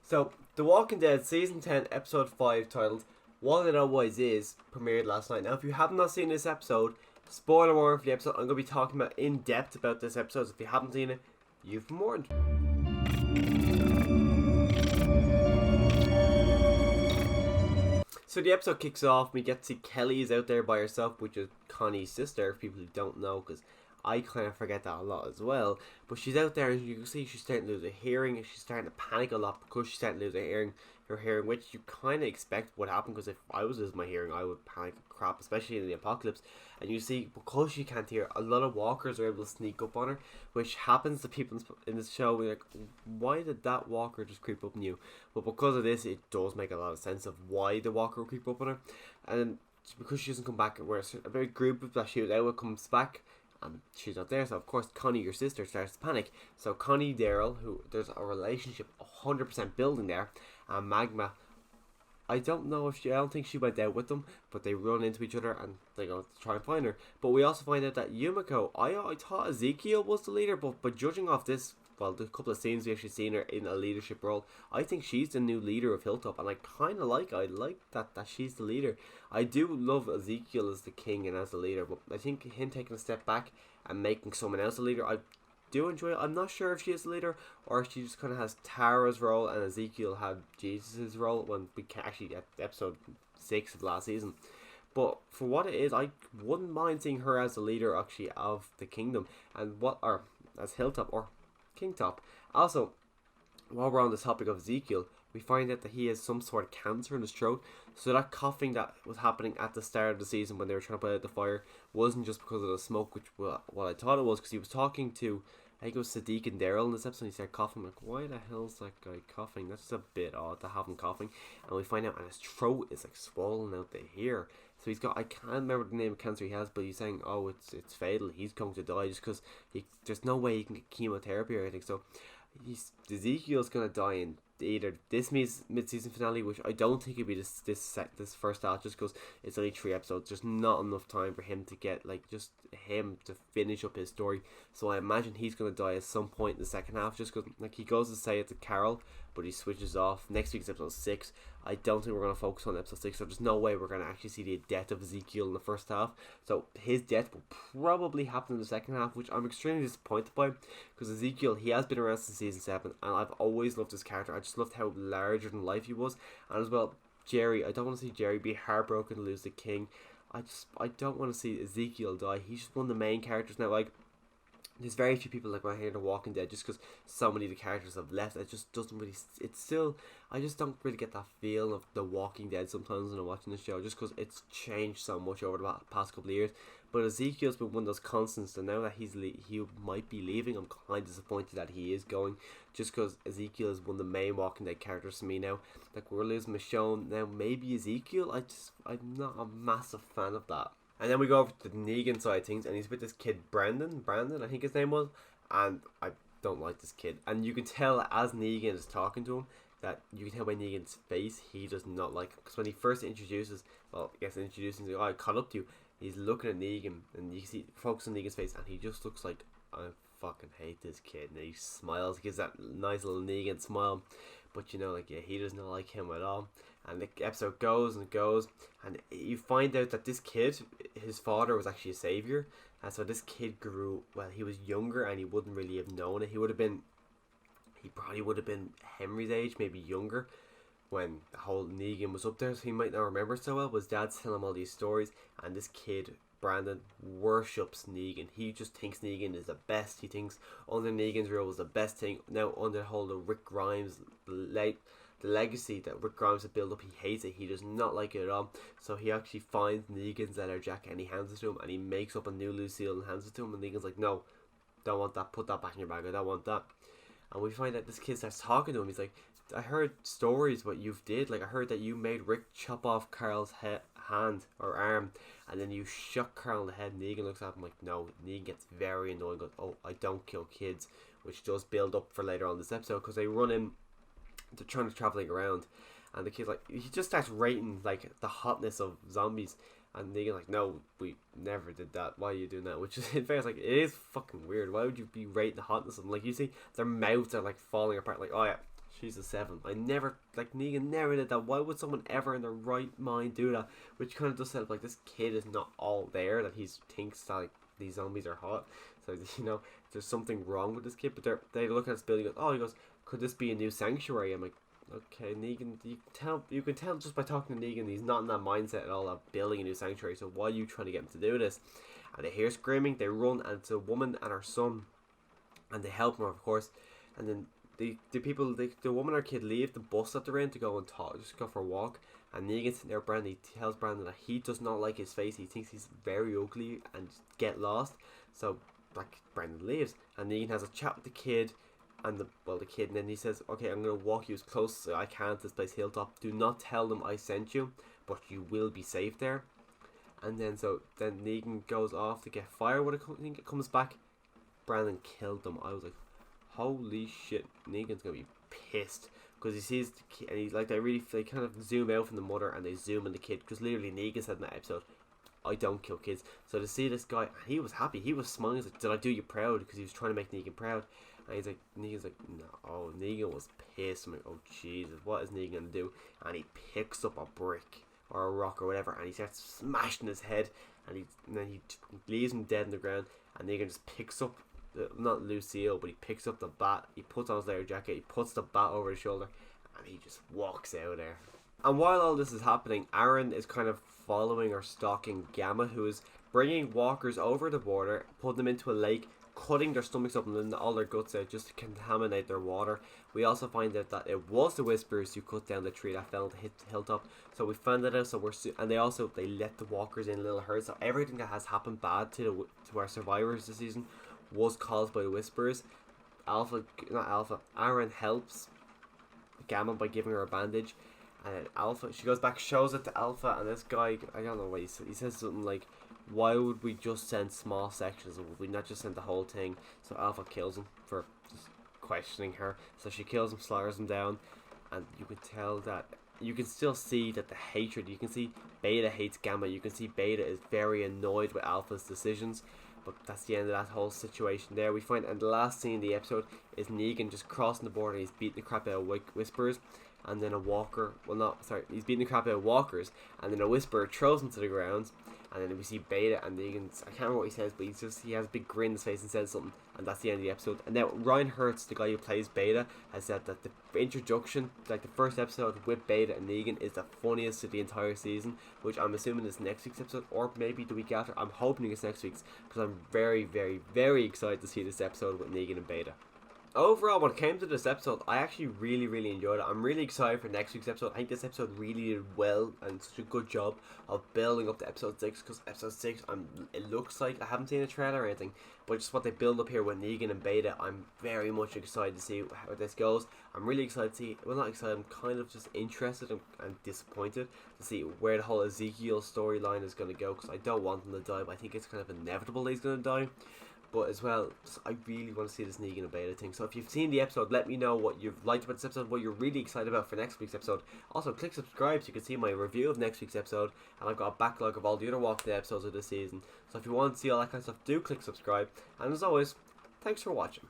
So, The Walking Dead Season 10, Episode 5, titled What It Always Is, premiered last night. Now, if you have not seen this episode, spoiler warning for the episode, I'm going to be talking about in depth about this episode. So if you haven't seen it, you've been warned. So the episode kicks off, we get to see Kelly is out there by herself, which is Connie's sister, if people who don't know, because I kind of forget that a lot as well. But she's out there and you can see she's starting to lose her hearing, and she's starting to panic a lot because she's starting to lose her hearing, which you kind of expect would happen, because if I was losing my hearing, I would panic crap, especially in the apocalypse. And you see, because she can't hear, a lot of walkers are able to sneak up on her, which happens to people in this show. We're like, why did that walker just creep up on you? But because of this, it does make a lot of sense of why the walker would creep up on her. And because she doesn't come back, where a very group that she was out with comes back, and she's not there, so of course Connie, your sister, starts to panic. So Connie, Daryl, who there's a relationship 100% building there, and Magma, I don't think she went out with them, but they run into each other and they go to try and find her. But we also find out that Yumiko, I thought Ezekiel was the leader, but judging off this, well, the couple of scenes we actually seen her in a leadership role, I think she's the new leader of Hilltop, and I like that she's the leader. I do love Ezekiel as the king and as the leader, but I think him taking a step back and making someone else the leader, I do enjoy it. I'm not sure if she is the leader or if she just kind of has Tara's role and Ezekiel had Jesus' role when we can actually at episode 6 of last season. But for what it is, I wouldn't mind seeing her as the leader actually of the kingdom, and or as Hilltop or Kingtop. Also, while we're on the topic of Ezekiel, we find out that he has some sort of cancer in his throat. So that coughing that was happening at the start of the season when they were trying to put out the fire wasn't just because of the smoke, which what I thought it was, because he was talking to, I think it was Sadiq and Daryl in this episode, and he started coughing. I'm like, why the hell's that guy coughing? That's a bit odd to have him coughing. And we find out, and his throat is like swollen out to here. So he's got, I can't remember the name of cancer he has, but he's saying, oh, it's fatal. He's going to die just because there's no way he can get chemotherapy or anything. So Ezekiel's going to die in either this mid-season finale, which I don't think it'll be this first half, just because it's only 3 episodes. There's not enough time for him to get, like, just him to finish up his story. So I imagine he's going to die at some point in the second half, just because, like, he goes to say it to Carol, but he switches off. Next week's episode 6. I don't think we're going to focus on episode 6, so there's no way we're going to actually see the death of Ezekiel in the first half. So his death will probably happen in the second half, which I'm extremely disappointed by, because Ezekiel, he has been around since season 7, and I've always loved his character. I just loved how larger than life he was. And as well, Jerry, I don't want to see Jerry be heartbroken to lose the king. I don't want to see Ezekiel die. He's just one of the main characters now. Like, there's very few people like when I hear The Walking Dead, just because so many of the characters have left. It just doesn't really, it's still, I just don't really get that feel of The Walking Dead sometimes when I'm watching the show, just because it's changed so much over the past couple of years. But Ezekiel's been one of those constants, and now that he might be leaving, I'm kind of disappointed that he is going, just because Ezekiel is one of the main Walking Dead characters to me now. Like, we're losing Michonne, now maybe Ezekiel, I'm not a massive fan of that. And then we go over to the Negan side of things, and he's with this kid, Brandon, I think his name was, and I don't like this kid. And you can tell as Negan is talking to him, that you can tell by Negan's face, he does not like him. Because when he first introduces, he's like, oh, I caught up to you, he's looking at Negan, and you can see, focus on Negan's face, and he just looks like, I fucking hate this kid. And he smiles, gives that nice little Negan smile. But you know, like, yeah, he does not like him at all. And the episode goes and goes, and you find out that this kid, his father was actually a savior. And so this kid grew, well, he was younger and he wouldn't really have known it. He probably would have been Henry's age, maybe younger, when the whole Negan was up there. So he might not remember so well, but his dad's telling him all these stories. And this kid, Brandon, worships Negan. He just thinks Negan is the best. He thinks under Negan's rule was the best thing. Now under the whole of Rick Grimes, the legacy that Rick Grimes had built up, he hates it. He does not like it at all. So he actually finds Negan's leather jacket and he hands it to him, and he makes up a new Lucille and hands it to him, and Negan's like, no, don't want that, put that back in your bag, I don't want that. And we find out this kid starts talking to him. He's like, I heard stories what you've did, like I heard that you made Rick chop off Carl's hand or arm, and then you shot Carl in the head. Negan looks at him like, no. Negan gets very annoyed, goes, oh, I don't kill kids, which does build up for later on this episode, because they run in, they're trying to traveling around, and the kid's like, he just starts rating like the hotness of zombies, and Negan's like, no, we never did that, why are you doing that? Which is, in fairness, like, it is fucking weird. Why would you be rating the hotness of them? Like, you see their mouths are like falling apart, like, oh yeah, she's a 7. I never, like, Negan never did that. Why would someone ever in their right mind do that? Which kind of does set up, like, this kid is not all there, that he thinks that, like, these zombies are hot. So, you know, there's something wrong with this kid. But they look at this building and goes, oh, he goes, could this be a new sanctuary? I'm like, okay, Negan, you can tell just by talking to Negan, he's not in that mindset at all of building a new sanctuary. So why are you trying to get him to do this? And they hear screaming, they run, and it's a woman and her son, and they help him, of course. And then the woman and her kid leave the bus that they're in to go and talk, just go for a walk. And Negan's sitting there, Brandon, he tells Brandon that he does not like his face. He thinks he's very ugly and get lost. So, like, Brandon leaves, and Negan has a chat with the kid, and the kid, and then he says, okay, I'm going to walk you as close as I can to this place, Hilltop. Do not tell them I sent you, but you will be safe there. And then, then Negan goes off to get firewood. I think it comes back. Brandon killed them. I was like, holy shit, Negan's going to be pissed. Because he sees the kid, and he's like, they kind of zoom out from the mother, and they zoom in the kid. Because literally, Negan said in that episode, I don't kill kids. So to see this guy, he was happy. He was smiling. He's like, did I do you proud? Because he was trying to make Negan proud. And Negan's like, no. Oh, Negan was pissed. I'm like, oh, Jesus, what is Negan going to do? And he picks up a brick or a rock or whatever, and he starts smashing his head. And then he leaves him dead in the ground. And Negan just picks up, not Lucille, but he picks up the bat. He puts on his leather jacket. He puts the bat over his shoulder. And he just walks out of there. And while all this is happening, Aaron is kind of following or stalking Gamma, who is bringing walkers over the border, putting them into a lake, cutting their stomachs up and then all their guts out just to contaminate their water. We also find out that it was the Whisperers who cut down the tree that fell to hit Hilltop. So we found that out. So and they let the walkers in little herds. So everything that has happened bad to our survivors this season was caused by the Whisperers. Aaron helps Gamma by giving her a bandage. And Alpha, she goes back, shows it to Alpha, and this guy, I don't know what he says. He says something like, why would we just send small sections? Would we not just send the whole thing? So Alpha kills him for just questioning her. So she kills him, slaughters him down, and you can tell that, you can still see that the hatred, you can see Beta hates Gamma, you can see Beta is very annoyed with Alpha's decisions. But that's the end of that whole situation there. We find, and the last scene in the episode is Negan just crossing the border. He's beating the crap out of Whisperers, and then he's beating the crap out of walkers, and then a Whisperer throws him to the ground, and then we see Beta and Negan's, I can't remember what he says, but he has a big grin in his face and says something, and that's the end of the episode. And now Ryan Hertz, the guy who plays Beta, has said that the introduction, like the first episode with Beta and Negan, is the funniest of the entire season, which I'm assuming is next week's episode, or maybe the week after. I'm hoping it's next week's, because I'm very, very, very excited to see this episode with Negan and Beta. Overall, when it came to this episode, I actually really, really enjoyed it. I'm really excited for next week's episode. I think this episode really did well and such a good job of building up to episode 6, because episode 6, it looks like, I haven't seen a trailer or anything, but just what they build up here with Negan and Beta, I'm very much excited to see how this goes. I'm really excited to see, well, not excited, I'm kind of just interested and disappointed to see where the whole Ezekiel storyline is going to go, because I don't want him to die, but I think it's kind of inevitable that he's going to die. But as well, I really want to see this Negan and Beta thing. So if you've seen the episode, let me know what you've liked about this episode, what you're really excited about for next week's episode. Also, click subscribe so you can see my review of next week's episode. And I've got a backlog of all the other Walking Dead episodes of this season. So if you want to see all that kind of stuff, do click subscribe. And as always, thanks for watching.